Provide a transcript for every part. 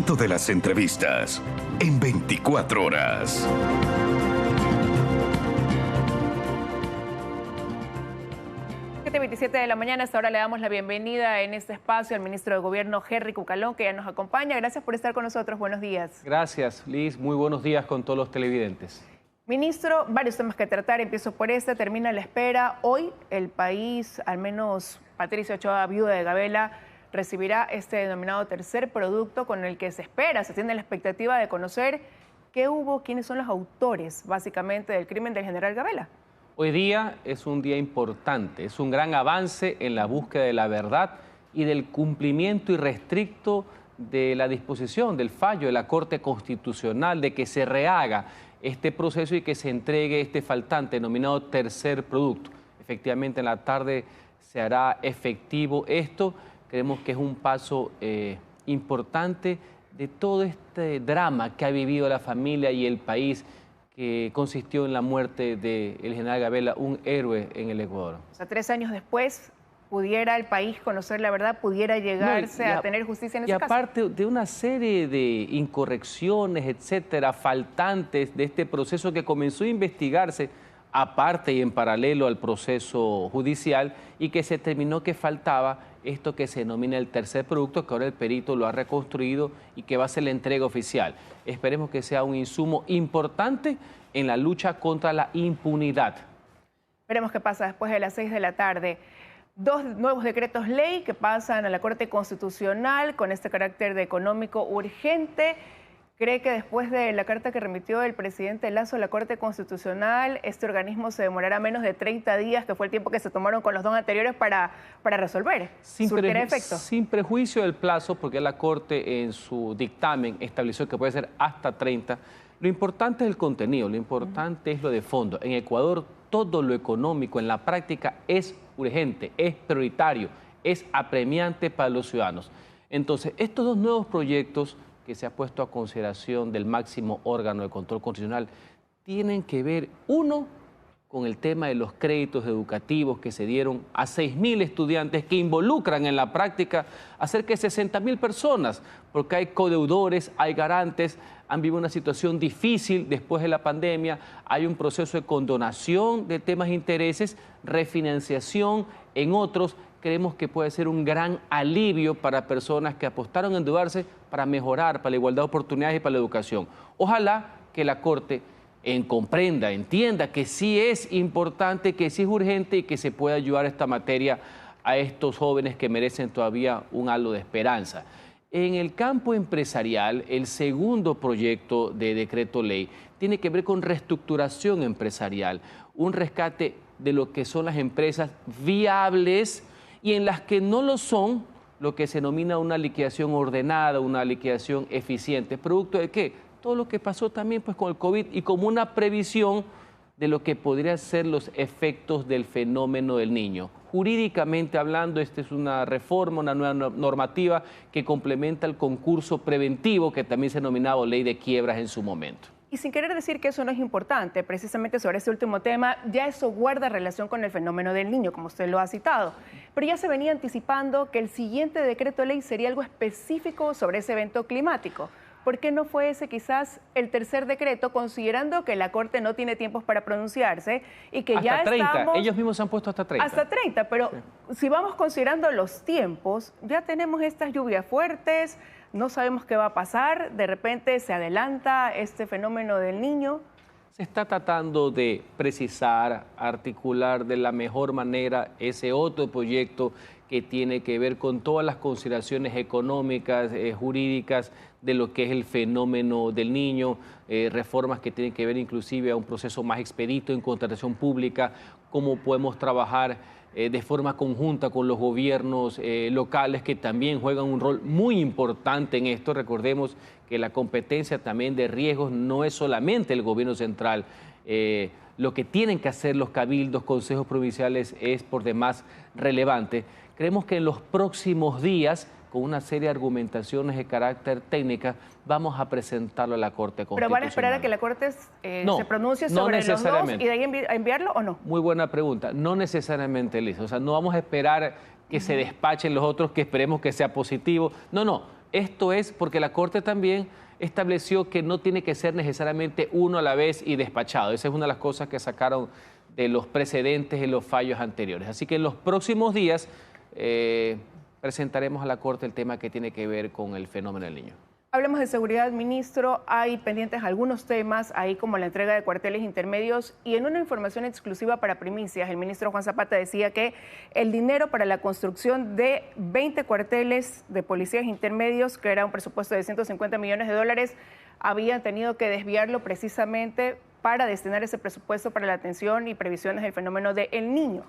momento de las entrevistas en 24 horas. 7:27 de la mañana, hasta ahora le damos la bienvenida en este espacio al ministro de Gobierno, Henry Cucalón, que ya nos acompaña. Gracias por estar con nosotros. Buenos días. Gracias, Liz. Muy buenos días con todos los televidentes. Ministro, varios temas que tratar. Empiezo por este, termina la espera. Hoy el país, al menos Patricia Ochoa, viuda de Gabela, recibirá este denominado tercer producto con el que se espera, se tiene la expectativa de conocer qué hubo, quiénes son los autores, básicamente, del crimen del general Gabela. Hoy día es un día importante, es un gran avance en la búsqueda de la verdad y del cumplimiento irrestricto de la disposición del fallo de la Corte Constitucional de que se rehaga este proceso y que se entregue este faltante denominado tercer producto. Efectivamente, en la tarde se hará efectivo esto. Creemos que es un paso importante de todo este drama que ha vivido la familia y el país, que consistió en la muerte del general Gabela, un héroe en el Ecuador. O sea, 3 años después, pudiera el país conocer la verdad, pudiera llegarse a tener justicia en ese caso. Y aparte de una serie de incorrecciones, etcétera, faltantes de este proceso que comenzó a investigarse aparte y en paralelo al proceso judicial, y que se determinó que faltaba esto que se denomina el tercer producto, que ahora el perito lo ha reconstruido y que va a ser la entrega oficial. Esperemos que sea un insumo importante en la lucha contra la impunidad. Veremos qué pasa después de las 6 de la tarde. 2 nuevos decretos ley que pasan a la Corte Constitucional con este carácter de económico urgente. ¿Cree que después de la carta que remitió el presidente Lasso a la Corte Constitucional, este organismo se demorará menos de 30 días, que fue el tiempo que se tomaron con los 2 anteriores para resolver? ¿Surtirá efecto? Sin prejuicio del plazo, porque la Corte en su dictamen estableció que puede ser hasta 30. Lo importante es el contenido, lo importante es lo de fondo. En Ecuador, todo lo económico en la práctica es urgente, es prioritario, es apremiante para los ciudadanos. Entonces, estos 2 nuevos proyectos que se ha puesto a consideración del máximo órgano de control constitucional tienen que ver, uno, con el tema de los créditos educativos que se dieron a 6.000 estudiantes, que involucran en la práctica a cerca de 60.000 personas, porque hay codeudores, hay garantes, han vivido una situación difícil después de la pandemia, hay un proceso de condonación de temas de intereses, refinanciación en otros. Creemos que puede ser un gran alivio para personas que apostaron a endeudarse para mejorar, para la igualdad de oportunidades y para la educación. Ojalá que la Corte comprenda, entienda que sí es importante, que sí es urgente y que se pueda ayudar a esta materia a estos jóvenes que merecen todavía un halo de esperanza. En el campo empresarial, el segundo proyecto de decreto ley tiene que ver con reestructuración empresarial, un rescate de lo que son las empresas viables y en las que no lo son, lo que se denomina una liquidación ordenada, una liquidación eficiente. ¿Producto de qué? Todo lo que pasó también pues, con el COVID y como una previsión de lo que podrían ser los efectos del fenómeno del niño. Jurídicamente hablando, esta es una reforma, una nueva normativa que complementa el concurso preventivo que también se denominaba ley de quiebras en su momento. Y sin querer decir que eso no es importante, precisamente sobre este último tema, ya eso guarda relación con el fenómeno del niño, como usted lo ha citado. Pero ya se venía anticipando que el siguiente decreto ley sería algo específico sobre ese evento climático. ¿Por qué no fue ese quizás el tercer decreto, considerando que la Corte no tiene tiempos para pronunciarse y que ya hasta 30, estamos... ellos mismos se han puesto hasta 30. Hasta 30, pero sí, si vamos considerando los tiempos, ya tenemos estas lluvias fuertes, no sabemos qué va a pasar, de repente se adelanta este fenómeno del niño. Se está tratando de precisar, articular de la mejor manera ese otro proyecto que tiene que ver con todas las consideraciones económicas, jurídicas de lo que es el fenómeno del niño, reformas que tienen que ver inclusive a un proceso más expedito en contratación pública, cómo podemos trabajar de forma conjunta con los gobiernos locales que también juegan un rol muy importante en esto. Recordemos que la competencia también de riesgos no es solamente el gobierno central. Lo que tienen que hacer los cabildos, consejos provinciales es por demás relevante. Creemos que en los próximos días, con una serie de argumentaciones de carácter técnica, vamos a presentarlo a la Corte Constitucional. ¿Pero van a esperar a que la Corte se pronuncie sobre los dos y de ahí enviarlo o no? Muy buena pregunta. No necesariamente, Liz. O sea, no vamos a esperar que se despachen los otros, que esperemos que sea positivo. No, no. Esto es porque la Corte también estableció que no tiene que ser necesariamente uno a la vez y despachado. Esa es una de las cosas que sacaron de los precedentes en los fallos anteriores. Así que en los próximos días presentaremos a la Corte el tema que tiene que ver con el fenómeno del niño. Hablemos de seguridad, ministro. Hay pendientes algunos temas, ahí como la entrega de cuarteles intermedios, y en una información exclusiva para Primicias, el ministro Juan Zapata decía que el dinero para la construcción de 20 cuarteles de policías intermedios, que era un presupuesto de 150 millones de dólares, habían tenido que desviarlo precisamente para destinar ese presupuesto para la atención y previsiones del fenómeno del Niño.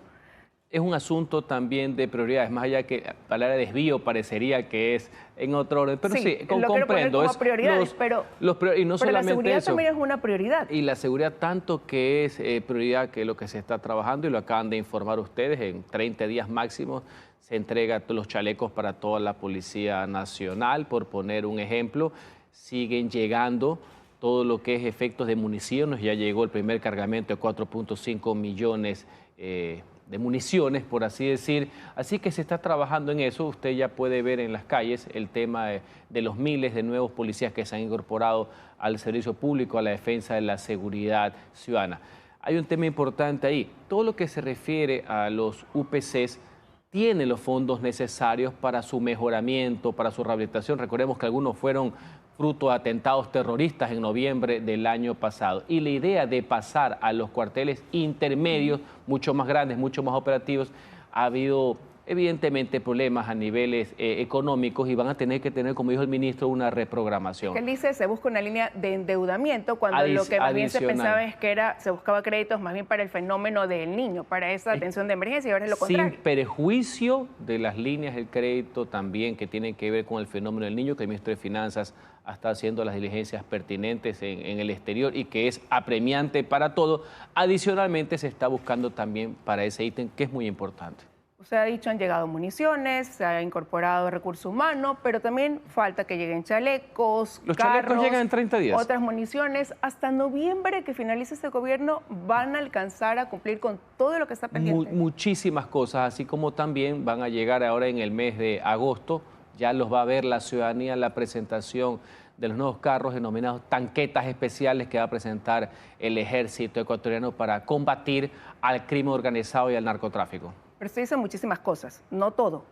Es un asunto también de prioridades, más allá que la palabra desvío parecería que es en otro orden, pero sí, comprendo. Como prioridades, pero no solamente la seguridad eso, también es una prioridad. Y la seguridad tanto que es prioridad que lo que se está trabajando, y lo acaban de informar ustedes, en 30 días máximo se entrega los chalecos para toda la Policía Nacional, por poner un ejemplo. Siguen llegando todo lo que es efectos de municiones, ya llegó el primer cargamento de 4.5 millones de municiones, por así decir. Así que se está trabajando en eso. Usted ya puede ver en las calles el tema de los miles de nuevos policías que se han incorporado al servicio público, a la defensa de la seguridad ciudadana. Hay un tema importante ahí. Todo lo que se refiere a los UPCs tiene los fondos necesarios para su mejoramiento, para su rehabilitación. Recordemos que algunos fueron fruto de atentados terroristas en noviembre del año pasado. Y la idea de pasar a los cuarteles intermedios, mucho más grandes, mucho más operativos, ha habido evidentemente problemas a niveles económicos y van a tener que tener, como dijo el ministro, una reprogramación. Él dice se busca una línea de endeudamiento cuando lo que más bien se pensaba es que se buscaba créditos más bien para el fenómeno del niño, para esa atención de emergencia, y ahora es lo contrario. Sin perjuicio de las líneas del crédito también que tienen que ver con el fenómeno del niño, que el ministro de Finanzas está haciendo las diligencias pertinentes en el exterior y que es apremiante para todo. Adicionalmente se está buscando también para ese ítem que es muy importante. Usted ha dicho, han llegado municiones, se ha incorporado recurso humano, pero también falta que lleguen chalecos, Los carros, chalecos llegan en 30 días. Otras municiones. Hasta noviembre que finalice este gobierno van a alcanzar a cumplir con todo lo que está pendiente. Muchísimas cosas, así como también van a llegar ahora en el mes de agosto. Ya los va a ver la ciudadanía en la presentación de los nuevos carros denominados tanquetas especiales que va a presentar el ejército ecuatoriano para combatir al crimen organizado y al narcotráfico. Pero se dicen muchísimas cosas, no todo.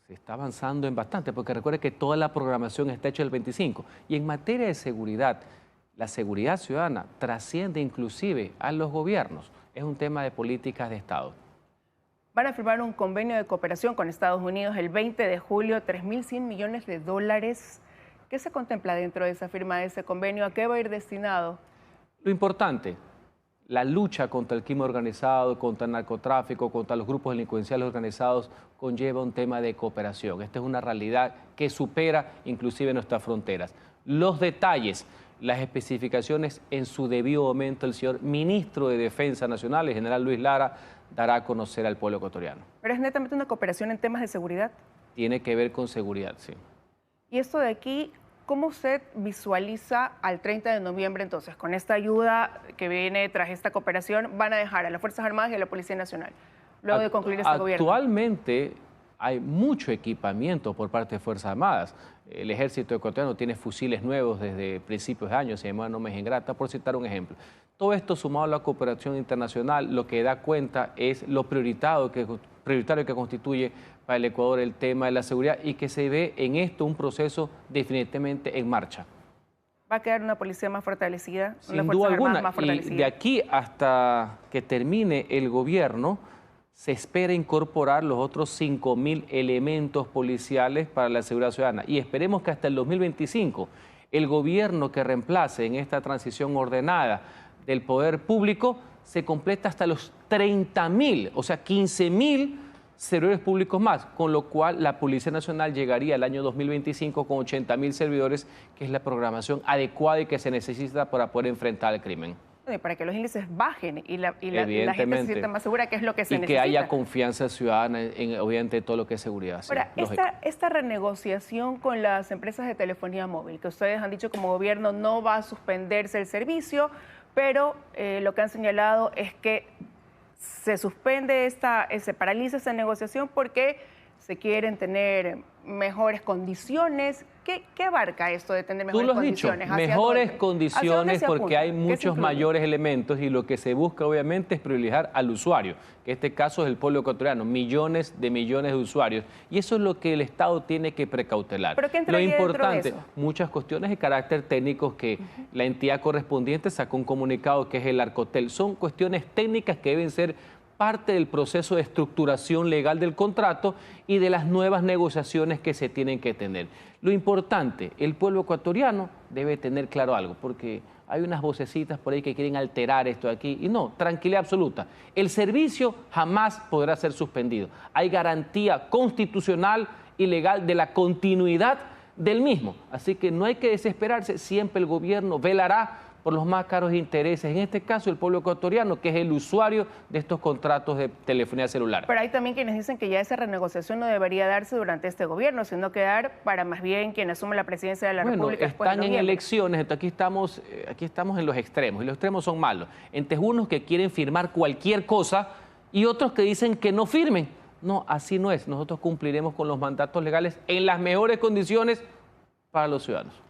Se está avanzando en bastante, porque recuerde que toda la programación está hecha el 25. Y en materia de seguridad, la seguridad ciudadana trasciende inclusive a los gobiernos. Es un tema de políticas de Estado. Van a firmar un convenio de cooperación con Estados Unidos el 20 de julio, 3.100 millones de dólares. ¿Qué se contempla dentro de esa firma de ese convenio? ¿A qué va a ir destinado? Lo importante, la lucha contra el crimen organizado, contra el narcotráfico, contra los grupos delincuenciales organizados, conlleva un tema de cooperación. Esta es una realidad que supera inclusive nuestras fronteras. Los detalles, las especificaciones en su debido momento, el señor ministro de Defensa Nacional, el general Luis Lara, dará a conocer al pueblo ecuatoriano. ¿Pero es netamente una cooperación en temas de seguridad? Tiene que ver con seguridad, sí. Y esto de aquí, ¿cómo usted visualiza al 30 de noviembre entonces? Con esta ayuda que viene tras esta cooperación, van a dejar a las Fuerzas Armadas y a la Policía Nacional, luego de concluir este gobierno. Actualmente hay mucho equipamiento por parte de Fuerzas Armadas. El ejército ecuatoriano tiene fusiles nuevos desde principios de año, se llama No Me Ingrata, por citar un ejemplo. Todo esto sumado a la cooperación internacional, lo que da cuenta es lo prioritario que constituye para el Ecuador el tema de la seguridad y que se ve en esto un proceso definitivamente en marcha. ¿Va a quedar una policía más fortalecida? Sin duda alguna, y de aquí hasta que termine el gobierno, se espera incorporar los otros 5.000 elementos policiales para la seguridad ciudadana. Y esperemos que hasta el 2025 el gobierno que reemplace en esta transición ordenada del poder público se completa hasta los 30.000, o sea, 15.000 servidores públicos más, con lo cual la Policía Nacional llegaría al año 2025 con 80.000 servidores, que es la programación adecuada y que se necesita para poder enfrentar el crimen. Para que los índices bajen y la gente se sienta más segura, que es lo que se necesita. Y que haya confianza ciudadana en obviamente todo lo que es seguridad. Ahora, esta renegociación con las empresas de telefonía móvil, que ustedes han dicho como gobierno no va a suspenderse el servicio, pero lo que han señalado es que se suspende se paraliza esa negociación porque se quieren tener mejores condiciones. ¿Qué abarca esto de tener Tú mejores lo has dicho, condiciones? ¿Hacia mejores dónde? condiciones ¿Hacia dónde se porque apunta? hay ¿Qué se muchos incluye? mayores elementos y lo que se busca obviamente es privilegiar al usuario, que en este caso es el pueblo ecuatoriano, millones de usuarios, y eso es lo que el Estado tiene que precautelar. ¿Pero qué Lo entraría dentro de importante, eso? muchas cuestiones de carácter técnico que la entidad correspondiente sacó un comunicado que es el Arcotel, son cuestiones técnicas que deben ser parte del proceso de estructuración legal del contrato y de las nuevas negociaciones que se tienen que tener. Lo importante, el pueblo ecuatoriano debe tener claro algo, porque hay unas vocecitas por ahí que quieren alterar esto de aquí, y no, tranquilidad absoluta. El servicio jamás podrá ser suspendido. Hay garantía constitucional y legal de la continuidad del mismo. Así que no hay que desesperarse, siempre el gobierno velará por los más caros intereses, en este caso el pueblo ecuatoriano, que es el usuario de estos contratos de telefonía celular. Pero hay también quienes dicen que ya esa renegociación no debería darse durante este gobierno, sino quedar para más bien quien asume la presidencia de la República después de están en noviembre. elecciones, entonces aquí estamos en los extremos, y los extremos son malos. Entre unos que quieren firmar cualquier cosa y otros que dicen que no firmen. No, así no es. Nosotros cumpliremos con los mandatos legales en las mejores condiciones para los ciudadanos.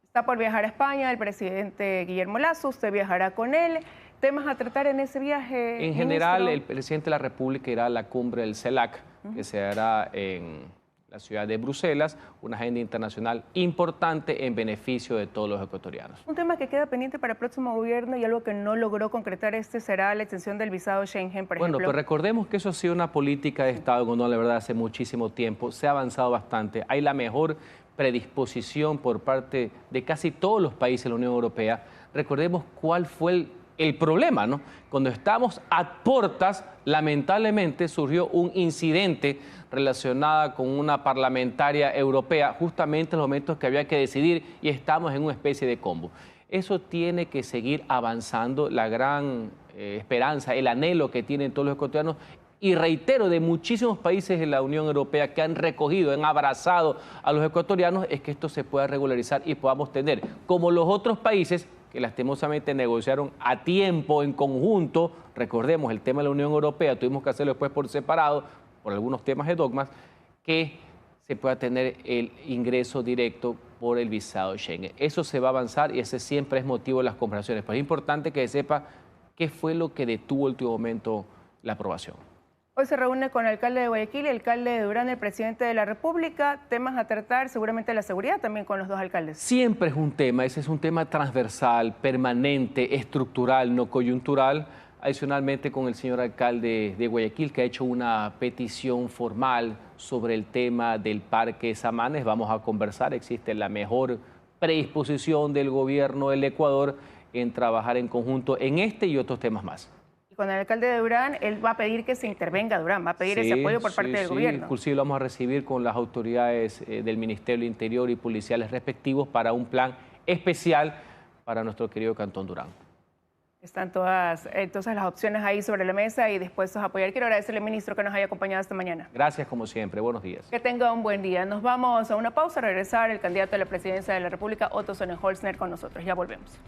Está por viajar a España el presidente Guillermo Lasso, usted viajará con él. ¿Temas a tratar en ese viaje, En general, ministro? el presidente de la República irá a la cumbre del CELAC, que se hará en la ciudad de Bruselas, una agenda internacional importante en beneficio de todos los ecuatorianos. Un tema que queda pendiente para el próximo gobierno y algo que no logró concretar será la extensión del visado Schengen, por Bueno, ejemplo. pero recordemos que eso ha sido una política de Estado, cuando la verdad hace muchísimo tiempo, se ha avanzado bastante, hay la mejor predisposición por parte de casi todos los países de la Unión Europea. Recordemos cuál fue el problema, ¿no? Cuando estábamos a puertas, lamentablemente surgió un incidente relacionado con una parlamentaria europea, justamente en los momentos que había que decidir, y estamos en una especie de combo. Eso tiene que seguir avanzando, la gran esperanza, el anhelo que tienen todos los ecuatorianos. Y reitero, de muchísimos países de la Unión Europea que han recogido, han abrazado a los ecuatorianos, es que esto se pueda regularizar y podamos tener, como los otros países que lastimosamente negociaron a tiempo, en conjunto, recordemos el tema de la Unión Europea, tuvimos que hacerlo después por separado, por algunos temas de dogmas, que se pueda tener el ingreso directo por el visado Schengen. Eso se va a avanzar y ese siempre es motivo de las conversaciones, pero es importante que se sepa qué fue lo que detuvo en el último momento la aprobación. Hoy se reúne con el alcalde de Guayaquil, el alcalde de Durán, el presidente de la República. Temas a tratar, seguramente la seguridad también con los dos alcaldes. Siempre es un tema, ese es un tema transversal, permanente, estructural, no coyuntural. Adicionalmente con el señor alcalde de Guayaquil, que ha hecho una petición formal sobre el tema del Parque Samanes. Vamos a conversar, existe la mejor predisposición del gobierno del Ecuador en trabajar en conjunto en este y otros temas más. Y con el alcalde de Durán, él va a pedir que se intervenga Durán, va a pedir ese apoyo por parte del gobierno. Inclusive lo vamos a recibir con las autoridades del Ministerio del Interior y policiales respectivos para un plan especial para nuestro querido Cantón Durán. Están todas entonces las opciones ahí sobre la mesa y dispuestos a apoyar. Quiero agradecerle, ministro, que nos haya acompañado esta mañana. Gracias, como siempre. Buenos días. Que tenga un buen día. Nos vamos a una pausa, a regresar el candidato a la presidencia de la República, Otto Sonnenholzner, con nosotros. Ya volvemos.